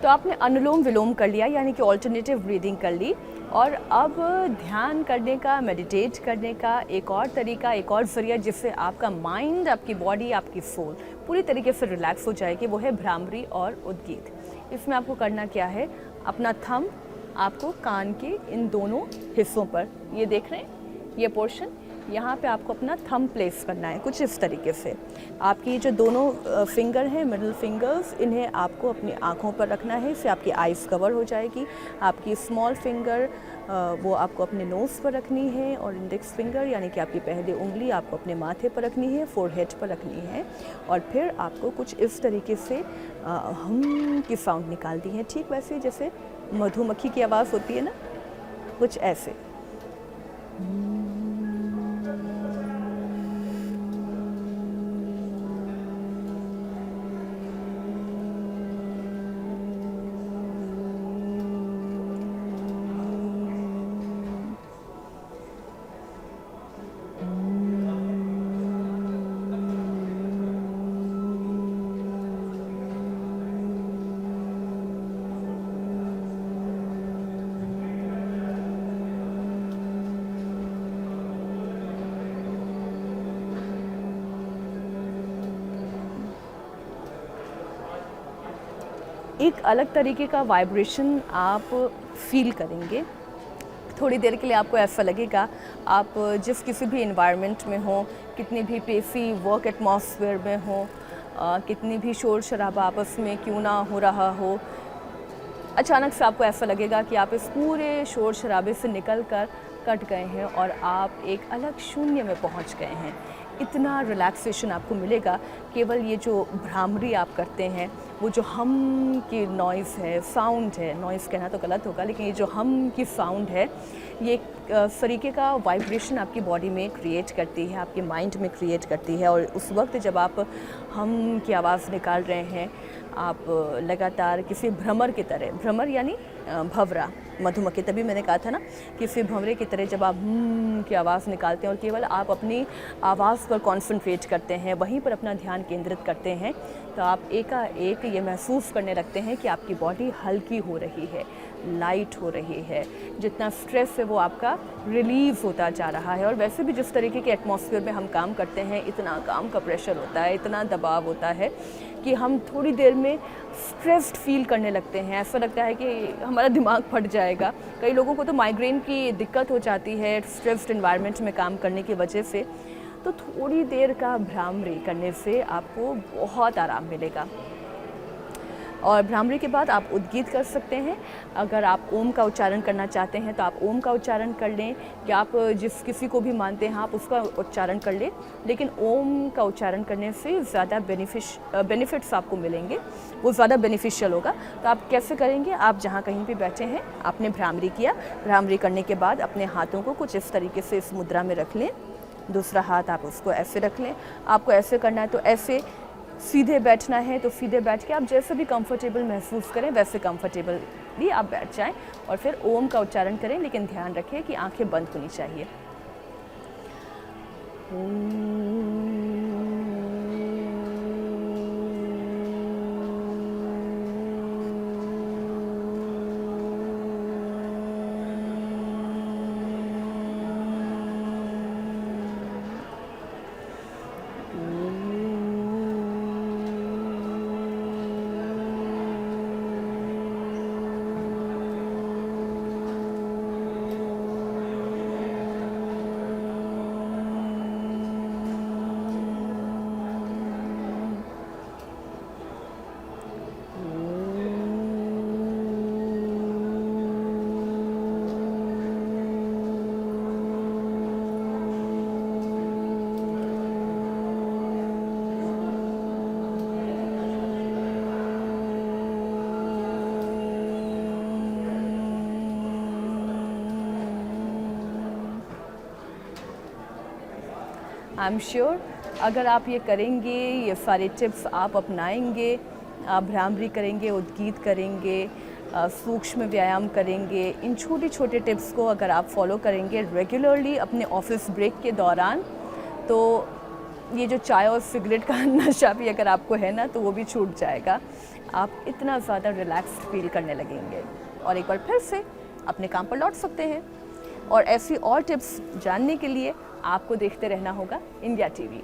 तो आपने अनुलोम विलोम कर लिया, यानी कि ऑल्टरनेटिव ब्रीदिंग कर ली। और अब ध्यान करने का, मेडिटेट करने का एक और तरीका, एक और ज़रिया जिससे आपका माइंड, आपकी बॉडी, आपकी सोल पूरी तरीके से रिलैक्स हो जाएगी, वो है भ्रामरी और उद्गीत। इसमें आपको करना क्या है, अपना थंब आपको कान के इन दोनों हिस्सों पर, ये देख रहे हैं ये पोर्शन, यहाँ पे आपको अपना थंब प्लेस करना है कुछ इस तरीके से। आपकी जो दोनों फिंगर हैं, मिडिल फिंगर्स, इन्हें आपको अपनी आँखों पर रखना है, इससे आपकी आइज़ कवर हो जाएगी। आपकी स्मॉल फिंगर वो आपको अपने नोज़ पर रखनी है, और इंडेक्स फिंगर यानी कि आपकी पहली उंगली आपको अपने माथे पर रखनी है, फोरहेड पर रखनी है। और फिर आपको कुछ इस तरीके से हम की साउंड निकालती हैं, ठीक वैसे जैसे मधुमक्खी की आवाज़ होती है ना, कुछ ऐसे। एक अलग तरीके का वाइब्रेशन आप फील करेंगे। थोड़ी देर के लिए आपको ऐसा लगेगा आप जिस किसी भी इन्वायरमेंट में हो, कितनी भी पेसी वर्क एटमॉस्फेयर में हो, कितनी भी शोर शराबा आपस में क्यों ना हो रहा हो, अचानक से आपको ऐसा लगेगा कि आप इस पूरे शोर शराबे से निकल कर कट गए हैं और आप एक अलग शून्य में पहुंच गए हैं। इतना रिलैक्सेशन आपको मिलेगा। केवल ये जो भ्रामरी आप करते हैं, वो जो हम की नॉइज़ है, साउंड है, नॉइज़ कहना तो गलत होगा, लेकिन ये जो हम की साउंड है, ये एक तरीके का वाइब्रेशन आपकी बॉडी में क्रिएट करती है, आपके माइंड में क्रिएट करती है। और उस वक्त जब आप हम की आवाज़ निकाल रहे हैं, आप लगातार किसी भ्रमर की तरह, भ्रमर यानी भंवरा, मधुमक्खी, तभी मैंने कहा था ना, किसी भंवरे की तरह जब आप की आवाज़ निकालते हैं और केवल आप अपनी आवाज़ पर कॉन्सेंट्रेट करते हैं, वहीं पर अपना ध्यान केंद्रित करते हैं, तो आप एकाएक ये महसूस करने लगते हैं कि आपकी बॉडी हल्की हो रही है, लाइट हो रही है। जितना स्ट्रेस है वो आपका रिलीज़ होता जा रहा है। और वैसे भी जिस तरीके के एटमॉस्फेयर में हम काम करते हैं, इतना काम का प्रेशर होता है, इतना दबाव होता है कि हम थोड़ी देर में स्ट्रेस्ड फील करने लगते हैं। ऐसा लगता है कि हमारा दिमाग फट जाएगा। कई लोगों को तो माइग्रेन की दिक्कत हो जाती है स्ट्रेस्ड एनवायरनमेंट में काम करने की वजह से। तो थोड़ी देर का भ्रामरी करने से आपको बहुत आराम मिलेगा। और भ्रामरी के बाद आप उद्गीत कर सकते हैं। अगर आप ओम का उच्चारण करना चाहते हैं तो आप ओम का उच्चारण कर लें, या आप जिस किसी को भी मानते हैं आप उसका उच्चारण कर लें। लेकिन ओम का उच्चारण करने से ज़्यादा बेनिफिट्स आपको मिलेंगे, वो ज़्यादा बेनिफिशियल होगा। तो आप कैसे करेंगे, आप जहाँ कहीं भी बैठे हैं, आपने भ्रामरी किया, भ्रामरी करने के बाद अपने हाथों को कुछ इस तरीके से इस मुद्रा में रख लें, दूसरा हाथ आप उसको ऐसे रख लें। आपको ऐसे करना है तो ऐसे, सीधे बैठना है तो सीधे बैठ के आप जैसे भी कंफर्टेबल महसूस करें वैसे कंफर्टेबल भी आप बैठ जाएं। और फिर ओम का उच्चारण करें, लेकिन ध्यान रखें कि आंखें बंद होनी चाहिए। आई एम श्योर अगर आप ये करेंगे, ये सारे टिप्स आप अपनाएंगे, आप भ्रामरी करेंगे, उद्गीत करेंगे, सूक्ष्म व्यायाम करेंगे, इन छोटे छोटे टिप्स को अगर आप फॉलो करेंगे रेगुलरली अपने ऑफिस ब्रेक के दौरान, तो ये जो चाय और सिगरेट का नशा भी अगर आपको है ना, तो वो भी छूट जाएगा। आप इतना ज़्यादा रिलैक्स्ड फील करने लगेंगे और एक बार फिर से अपने काम पर लौट सकते हैं। और ऐसी और टिप्स जानने के लिए आपको देखते रहना होगा इंडिया टीवी।